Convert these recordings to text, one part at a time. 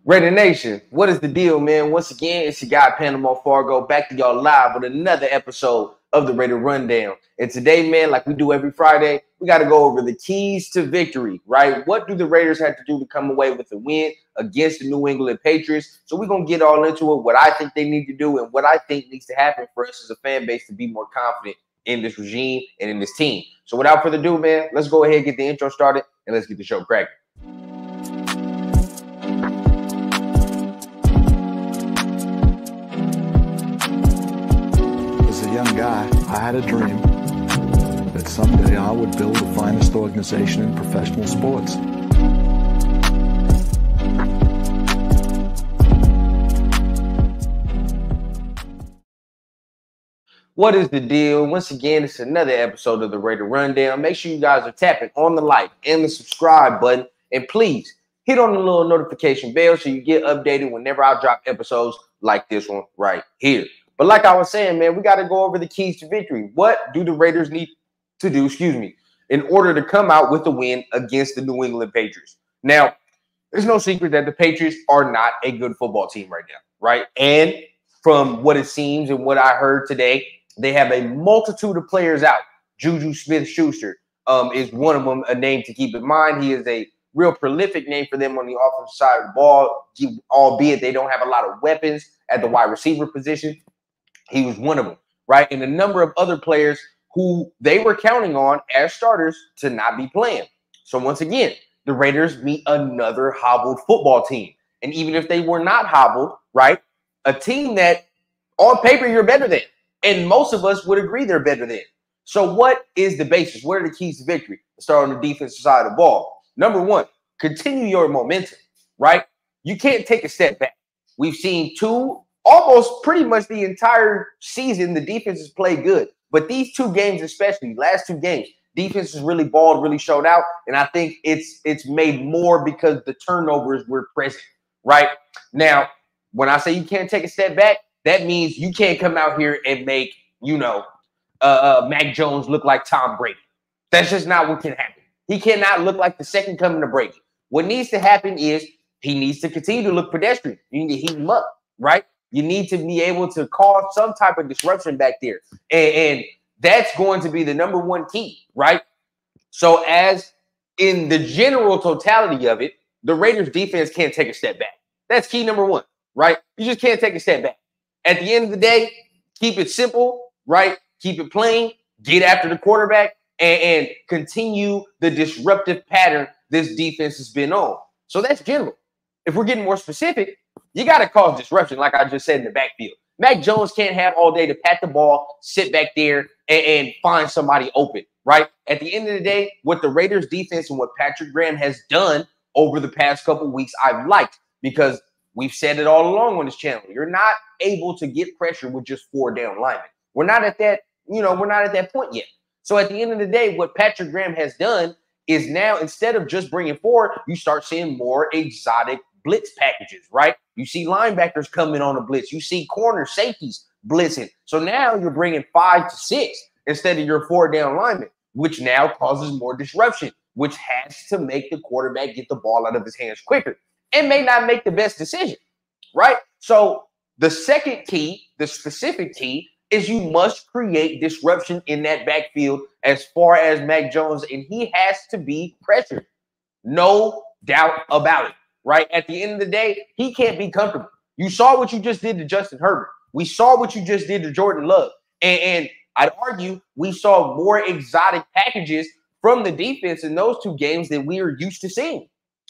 Raider Nation, what is the deal, man? Once again, it's your guy, Panama Fargo, back to y'all live with another episode of the Raider Rundown. And today, man, like we do every Friday, we got to go over the keys to victory, right? What do the Raiders have to do to come away with a win against the New England Patriots? So we're going to get all into it, what I think they need to do and what I think needs to happen for us as a fan base to be more confident in this regime and in this team. So without further ado, man, let's go ahead and get the intro started and let's get the show cracking. Young guy, I had a dream that someday I would build the finest organization in professional sports. What is the deal? Once again, it's another episode of the Raider Rundown. Make sure you guys are tapping on the like and the subscribe button. And please hit on the little notification bell so you get updated whenever I drop episodes like this one right here. But like I was saying, man, we got to go over the keys to victory. What do the Raiders need to do, in order to come out with a win against the New England Patriots? Now, there's no secret that the Patriots are not a good football team right now, right? And from what it seems and what I heard today, they have a multitude of players out. Juju Smith-Schuster is one of them, a name to keep in mind. He is a real prolific name for them on the offensive side of the ball, albeit they don't have a lot of weapons at the wide receiver position. He was one of them, right? And a number of other players who they were counting on as starters to not be playing. So once again, the Raiders meet another hobbled football team. And even if they were not hobbled, right, a team that on paper you're better than. And most of us would agree they're better than. So what is the basis? What are the keys to victory? Let's start on the defensive side of the ball. Number one, continue your momentum, right? You can't take a step back. We've seen almost pretty much the entire season, the defense has played good. But these two games, especially, last two games, defense has really balled, really showed out. And I think it's made more because the turnovers were present, right? Now, when I say you can't take a step back, that means you can't come out here and make, Mac Jones look like Tom Brady. That's just not what can happen. He cannot look like the second coming of Brady. What needs to happen is he needs to continue to look pedestrian. You need to heat him up, right? You need to be able to cause some type of disruption back there. And that's going to be the number one key, right? So as in the general totality of it, the Raiders defense can't take a step back. That's key number one, right? You just can't take a step back. At the end of the day, keep it simple, right? Keep it plain, get after the quarterback, and continue the disruptive pattern this defense has been on. So that's general. If we're getting more specific, you got to cause disruption, like I just said in the backfield. Mac Jones can't have all day to pat the ball, sit back there, and find somebody open, right? At the end of the day, what the Raiders defense and what Patrick Graham has done over the past couple of weeks, I've liked, because we've said it all along on this channel. You're not able to get pressure with just 4 down linemen. We're not at that, we're not at that point yet. So at the end of the day, what Patrick Graham has done is now, instead of just bringing 4, you start seeing more exotic blitz packages, right? You see linebackers coming on a blitz. You see corner safeties blitzing. So now you're bringing 5 to 6 instead of your 4 down linemen, which now causes more disruption, which has to make the quarterback get the ball out of his hands quicker and may not make the best decision, right? So the second key, the specific key, is you must create disruption in that backfield as far as Mac Jones, and he has to be pressured. No doubt about it. Right? At the end of the day, he can't be comfortable. You saw what you just did to Justin Herbert. We saw what you just did to Jordan Love. And I'd argue we saw more exotic packages from the defense in those 2 games than we are used to seeing.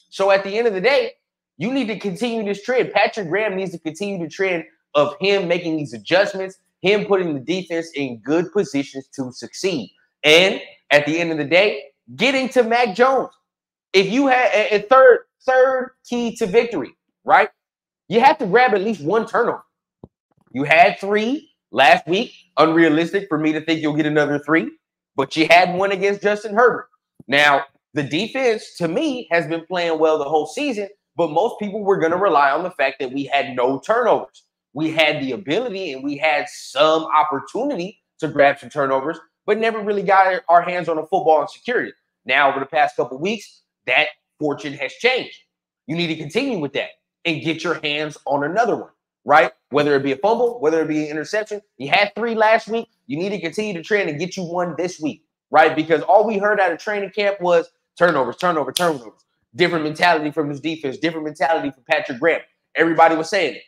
So at the end of the day, you need to continue this trend. Patrick Graham needs to continue the trend of him making these adjustments, him putting the defense in good positions to succeed. And at the end of the day, getting to Mac Jones. If you had a third key to victory, right? You have to grab at least 1 turnover. You had 3 last week. Unrealistic for me to think you'll get another 3, but you had 1 against Justin Herbert. Now, the defense, to me, has been playing well the whole season, but most people were going to rely on the fact that we had no turnovers. We had the ability and we had some opportunity to grab some turnovers, but never really got our hands on the football and secured it. Now, over the past couple of weeks, that fortune has changed. You need to continue with that. and get your hands on another one, right? Whether it be a fumble, whether it be an interception. You had 3 last week. You need to continue to trend and get you 1 this week, right? Because all we heard out of training camp was turnovers. Different mentality from his defense, different mentality from Patrick Graham. Everybody was saying it.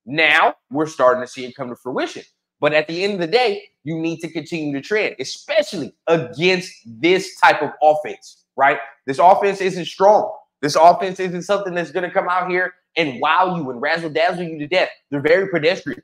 Now we're starting to see it come to fruition. But at the end of the day, you need to continue to trend, especially against this type of offense, right? This offense isn't strong. This offense isn't something that's going to come out here and wow you and razzle-dazzle you to death. They're very pedestrian.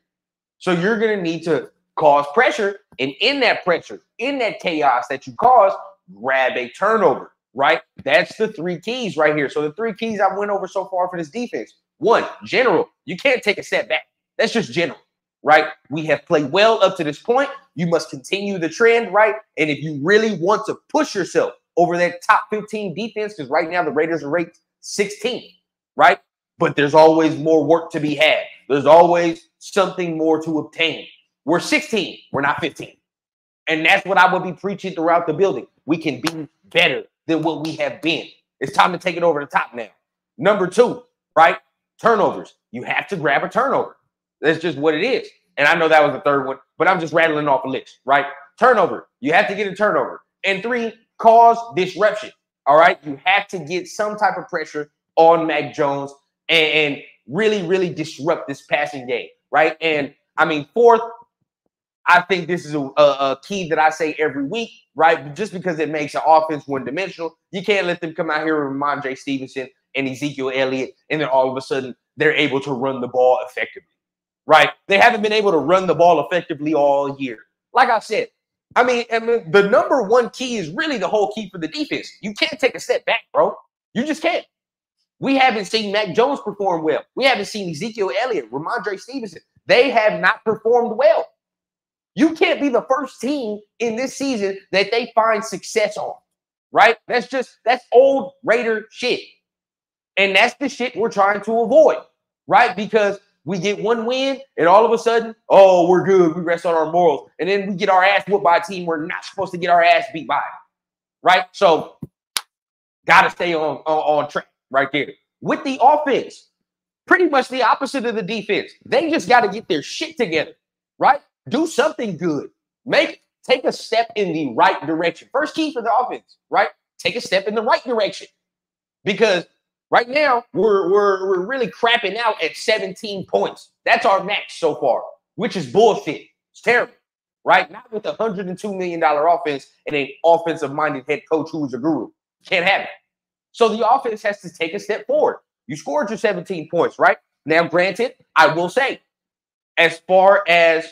So you're going to need to cause pressure. And in that pressure, in that chaos that you cause, grab a turnover, right? That's the 3 keys right here. So the 3 keys I went over so far for this defense. 1, general. You can't take a step back. That's just general, right? We have played well up to this point. You must continue the trend, right? And if you really want to push yourself over that top 15 defense, because right now the Raiders are ranked 16, right? But there's always more work to be had. There's always something more to obtain. We're 16. We're not 15. And that's what I would be preaching throughout the building. We can be better than what we have been. It's time to take it over the top now. Number 2, right? Turnovers. You have to grab a turnover. That's just what it is. And I know that was the 3rd one, but I'm just rattling off a list, right? Turnover. You have to get a turnover. And 3, cause disruption. All right? You have to get some type of pressure on Mac Jones and really, really disrupt this passing game, right? And I mean, 4th, I think this is a key that I say every week, right? Just because it makes an offense one-dimensional, you can't let them come out here with Ramondre Stevenson and Ezekiel Elliott, and then all of a sudden they're able to run the ball effectively, right? They haven't been able to run the ball effectively all year. Like I said, I mean, the number 1 key is really the whole key for the defense. You can't take a step back, bro. You just can't. We haven't seen Mac Jones perform well. We haven't seen Ezekiel Elliott, Ramondre Stevenson. They have not performed well. You can't be the first team in this season that they find success on, right? That's old Raider shit. And that's the shit we're trying to avoid, right? Because we get 1 win and all of a sudden, oh, we're good. We rest on our morals. And then we get our ass whooped by a team we're not supposed to get our ass beat by, right? So got to stay on track right there. With the offense, pretty much the opposite of the defense. They just got to get their shit together, right? Do something good. Take a step in the right direction. First key for the offense, right? Take a step in the right direction. Because right now, we're really crapping out at 17 points. That's our max so far, which is bullshit. It's terrible, right? Not with a $102 million offense and an offensive-minded head coach who is a guru. Can't have it. So the offense has to take a step forward. You scored your 17 points, right? Now, granted, I will say, as far as,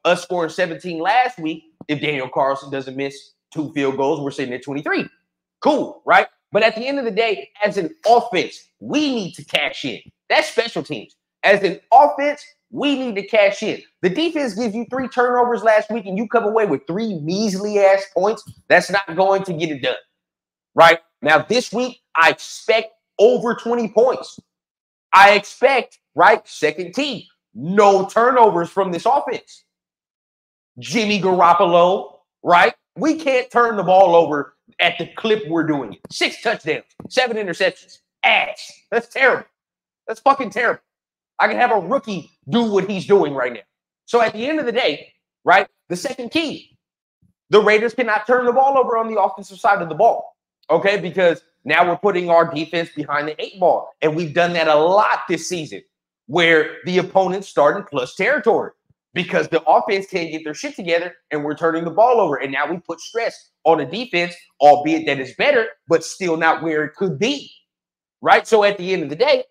us scoring 17 last week, if Daniel Carlson doesn't miss 2 field goals, we're sitting at 23. Cool, right? But at the end of the day, as an offense, we need to cash in. That's special teams. As an offense, we need to cash in. The defense gives you 3 turnovers last week and you come away with 3 measly-ass points. That's not going to get it done, right? Now, this week, I expect over 20 points. I expect, right, second team, no turnovers from this offense. Jimmy Garoppolo, right? We can't turn the ball over at the clip we're doing it. 6 touchdowns, 7 interceptions. Ass. That's terrible. That's fucking terrible. I can have a rookie do what he's doing right now. So at the end of the day, right, the second key, the Raiders cannot turn the ball over on the offensive side of the ball, okay? Because now we're putting our defense behind the 8 ball. And we've done that a lot this season where the opponent's starting plus territory because the offense can't get their shit together and we're turning the ball over. And now we put stress on the defense, albeit that it's better, but still not where it could be, right? So at the end of the day,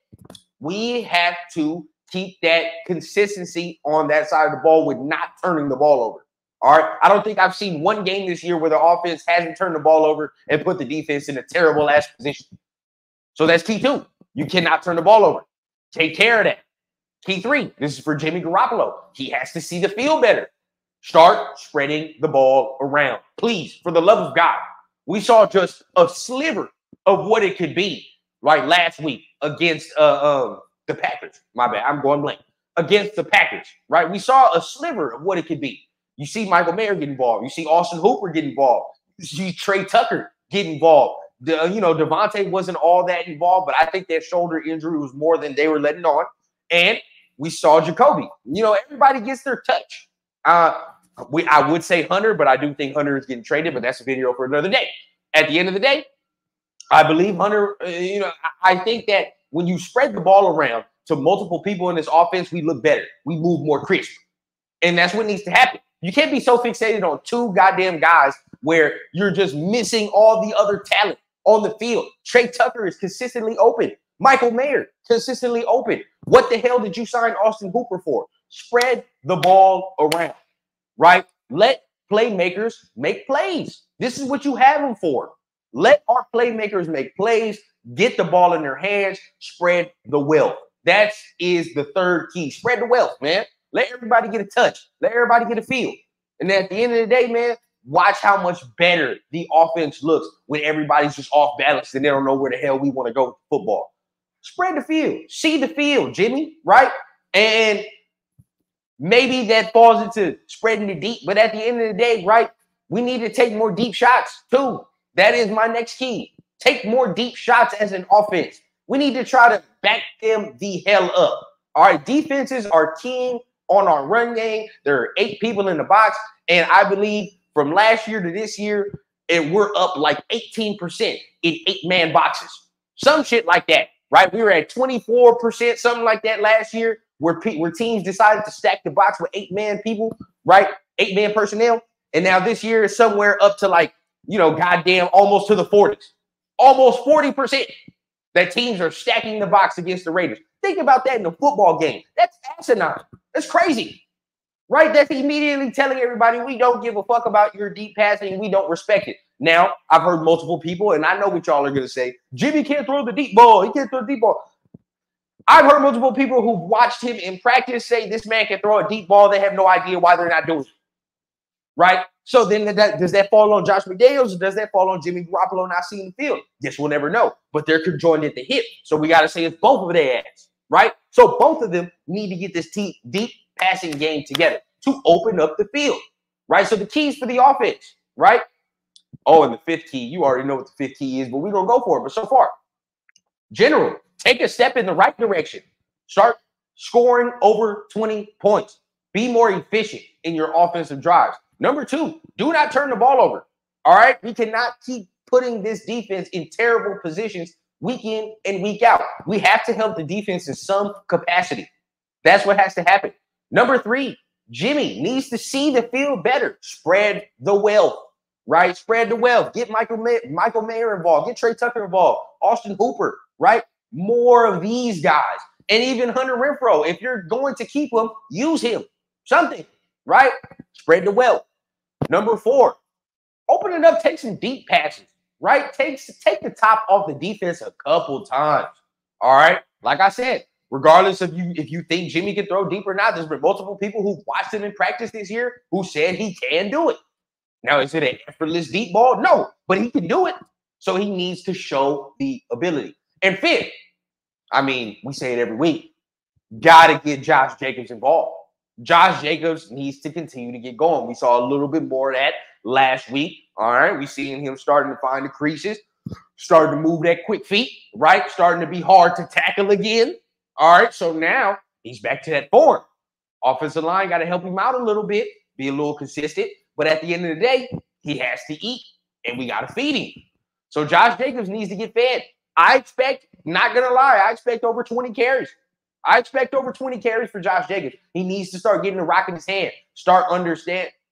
we have to keep that consistency on that side of the ball with not turning the ball over. All right. I don't think I've seen one game this year where the offense hasn't turned the ball over and put the defense in a terrible ass position. So that's key 2. You cannot turn the ball over. Take care of that. Key 3. This is for Jimmy Garoppolo. He has to see the field better. Start spreading the ball around. Please, for the love of God. We saw just a sliver of what it could be, right, last week against the Packers. My bad. I'm going blank. Against the Packers, right? We saw a sliver of what it could be. You see Michael Mayer get involved. You see Austin Hooper get involved. You see Trey Tucker get involved. Devontae wasn't all that involved, but I think that shoulder injury was more than they were letting on. And we saw Jacoby. Everybody gets their touch. I would say Hunter, but I do think Hunter is getting traded, but that's a video for another day. At the end of the day, I believe Hunter, I think that when you spread the ball around to multiple people in this offense, we look better. We move more crisp. And that's what needs to happen. You can't be so fixated on two goddamn guys where you're just missing all the other talent on the field. Trey Tucker is consistently open. Michael Mayer, consistently open. What the hell did you sign Austin Hooper for? Spread the ball around, right? Let playmakers make plays. This is what you have them for. Let our playmakers make plays, get the ball in their hands, spread the wealth. That is the third key. Spread the wealth, man. Let everybody get a touch. Let everybody get a feel. And at the end of the day, man, watch how much better the offense looks when everybody's just off balance and they don't know where the hell we want to go with football. Spread the field. See the field, Jimmy, right? And maybe that falls into spreading it deep. But at the end of the day, right, we need to take more deep shots too. That is my next key. Take more deep shots as an offense. We need to try to back them the hell up. All right, defenses are keying on our run game. There are 8 people in the box. And I believe from last year to this year, and we're up like 18% in 8-man boxes. Some shit like that, right? We were at 24%, something like that last year, where teams decided to stack the box with 8-man people, right? 8-man personnel. And now this year is somewhere up to like, goddamn, almost to the 40s. Almost 40% that teams are stacking the box against the Raiders. Think about that in a football game. That's asinine. That's crazy, right? That's immediately telling everybody we don't give a fuck about your deep passing. We don't respect it. Now, I've heard multiple people, and I know what y'all are going to say. Jimmy can't throw the deep ball. He can't throw the deep ball. I've heard multiple people who've watched him in practice say this man can throw a deep ball. They have no idea why they're not doing it, right? So then does that fall on Josh McDaniels or does that fall on Jimmy Garoppolo not seeing the field? Guess we'll never know. But they're conjoined at the hip. So we got to say it's both of their ass, right? So both of them need to get this deep passing game together to open up the field, right? So the keys for the offense, right? Oh, and the fifth key, you already know what the fifth key is, but we're going to go for it. But so far, general, take a step in the right direction. Start scoring over 20 points. Be more efficient in your offensive drives. Number 2, do not turn the ball over. All right? We cannot keep putting this defense in terrible positions week in and week out. We have to help the defense in some capacity. That's what has to happen. Number 3, Jimmy needs to see the field better. Spread the wealth, right? Spread the wealth. Get Michael Mayer involved. Get Trey Tucker involved. Austin Hooper, right? More of these guys. And even Hunter Renfrow. If you're going to keep him, use him. Something, right? Spread the wealth. Number 4, open it up. Take some deep passes, right? Take the top off the defense a couple times, all right? Like I said, regardless of if you think Jimmy can throw deep or not, there's been multiple people who watched him in practice this year who said he can do it. Now, is it an effortless deep ball? No, but he can do it. So he needs to show the ability. And 5th, I mean, we say it every week, got to get Josh Jacobs involved. Josh Jacobs needs to continue to get going. We saw a little bit more of that last week. All right. We seeing him starting to find the creases, starting to move that quick feet, right? Starting to be hard to tackle again. All right. So now he's back to that form. Offensive line got to help him out a little bit, be a little consistent. But at the end of the day, he has to eat, and we got to feed him. So Josh Jacobs needs to get fed. I expect, not going to lie, I expect over 20 carries. I expect over 20 carries for Josh Jacobs. He needs to start getting the rock in his hand. Start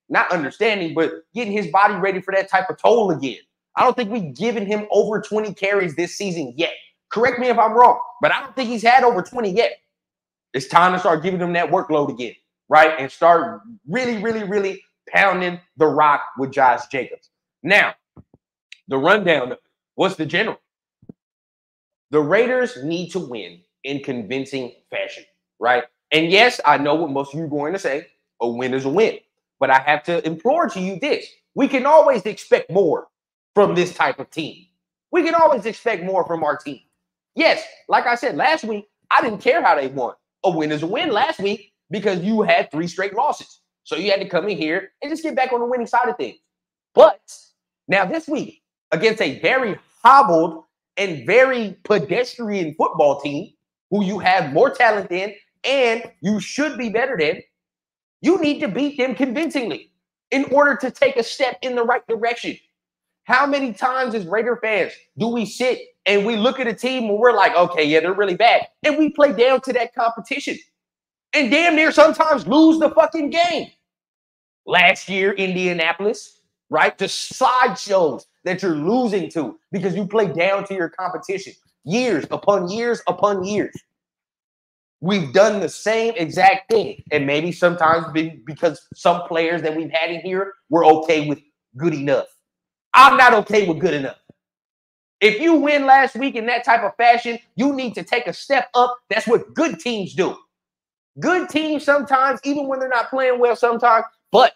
not understanding, but getting his body ready for that type of toll again. I don't think we've given him over 20 carries this season yet. Correct me if I'm wrong, but I don't think he's had over 20 yet. It's time to start giving him that workload again, right? And start really, really, really pounding the rock with Josh Jacobs. Now, the rundown, what's the general? The Raiders need to win in convincing fashion, right? And yes, I know what most of you are going to say, a win is a win. But I have to implore to you this. We can always expect more from this type of team. We can always expect more from our team. Yes, like I said last week, I didn't care how they won. A win is a win last week because you had 3 straight losses. So you had to come in here and just get back on the winning side of things. But now this week, against a very hobbled and very pedestrian football team who you have more talent than and you should be better than, you need to beat them convincingly in order to take a step in the right direction. How many times as Raider fans do we sit and we look at a team where we're like, okay, yeah, they're really bad, and we play down to that competition and damn near sometimes lose the fucking game? Last year, Indianapolis, right? The sideshows that you're losing to because you play down to your competition years upon years upon years. We've done the same exact thing. And maybe sometimes because some players that we've had in here were okay with good enough. I'm not okay with good enough. If you win last week in that type of fashion, you need to take a step up. That's what good teams do. Good teams sometimes, even when they're not playing well sometimes, but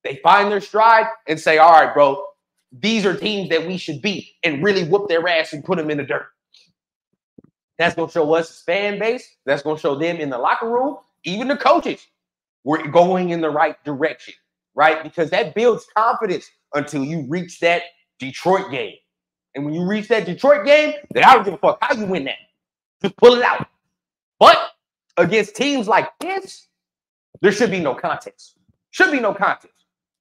they find their stride and say, all right, bro, these are teams that we should beat, and really whoop their ass and put them in the dirt. That's going to show us as fan base. That's going to show them in the locker room, even the coaches. We're going in the right direction, right? Because that builds confidence until you reach that Detroit game. And when you reach that Detroit game, then I don't give a fuck how you win that. Just pull it out. But against teams like this, there should be no contest. Should be no contest,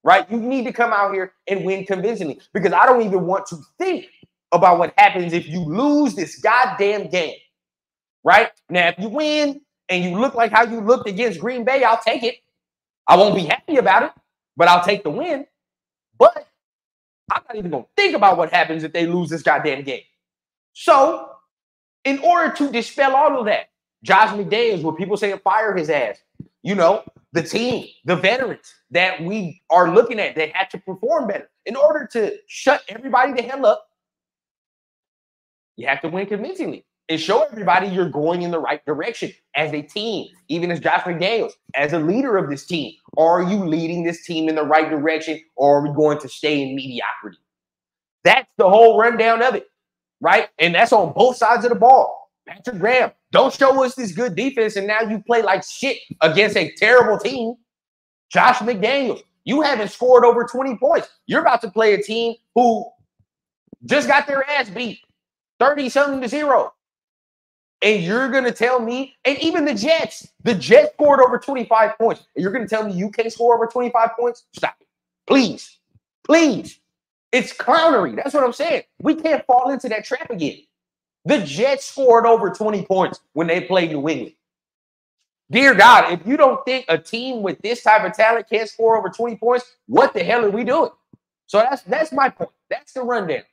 right? You need to come out here and win convincingly, because I don't even want to think about what happens if you lose this goddamn game, right? Now, if you win and you look like how you looked against Green Bay, I'll take it. I won't be happy about it, but I'll take the win. But I'm not even going to think about what happens if they lose this goddamn game. So, in order to dispel all of that, Josh McDaniels, what people say, fire his ass. You know, the team, the veterans that we are looking at that had to perform better. In order to shut everybody the hell up, you have to win convincingly and show everybody you're going in the right direction as a team, even as Josh McDaniels, as a leader of this team. Are you leading this team in the right direction, or are we going to stay in mediocrity? That's the whole rundown of it, right? And that's on both sides of the ball. Patrick Graham, don't show us this good defense and now you play like shit against a terrible team. Josh McDaniels, you haven't scored over 20 points. You're about to play a team who just got their ass beat 30-something-0. And you're going to tell me, and even the Jets scored over 25 points. And you're going to tell me you can't score over 25 points? Stop it. Please. Please. It's clownery. That's what I'm saying. We can't fall into that trap again. The Jets scored over 20 points when they played New England. Dear God, if you don't think a team with this type of talent can't score over 20 points, what the hell are we doing? So that's my point. That's the rundown.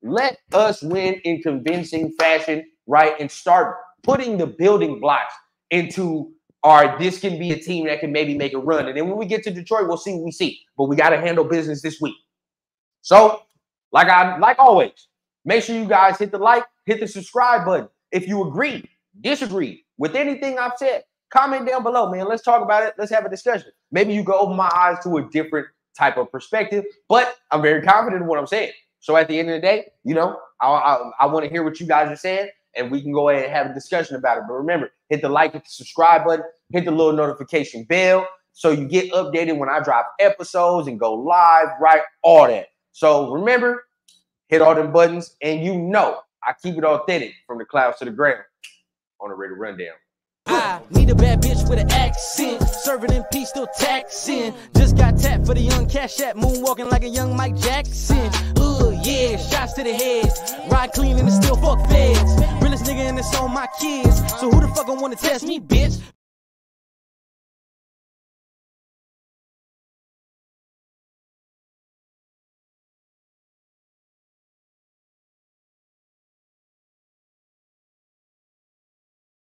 Let us win in convincing fashion, right? And start putting the building blocks into, all right, this can be a team that can maybe make a run. And then when we get to Detroit, we'll see what we see. But we got to handle business this week. So, like always, make sure you guys hit the like, hit the subscribe button. If you agree, disagree with anything I've said, comment down below, man. Let's talk about it. Let's have a discussion. Maybe you can open my eyes to a different type of perspective, but I'm very confident in what I'm saying. So at the end of the day, you know, I want to hear what you guys are saying, and we can go ahead and have a discussion about it. But remember, hit the like, hit the subscribe button, hit the little notification bell so you get updated when I drop episodes and go live, right? All that. So remember, hit all them buttons, and you know I keep it authentic from the clouds to the ground on the Raider Rundown. I need a bad bitch with an accent, serving in peace, still taxing. Just got tapped for the young cash app, moonwalking like a young Mike Jackson. Yeah, shots to the head, ride clean and still fuck feds. Realest nigga and it's on my kids, so who the fuck gon' wanna test me, bitch?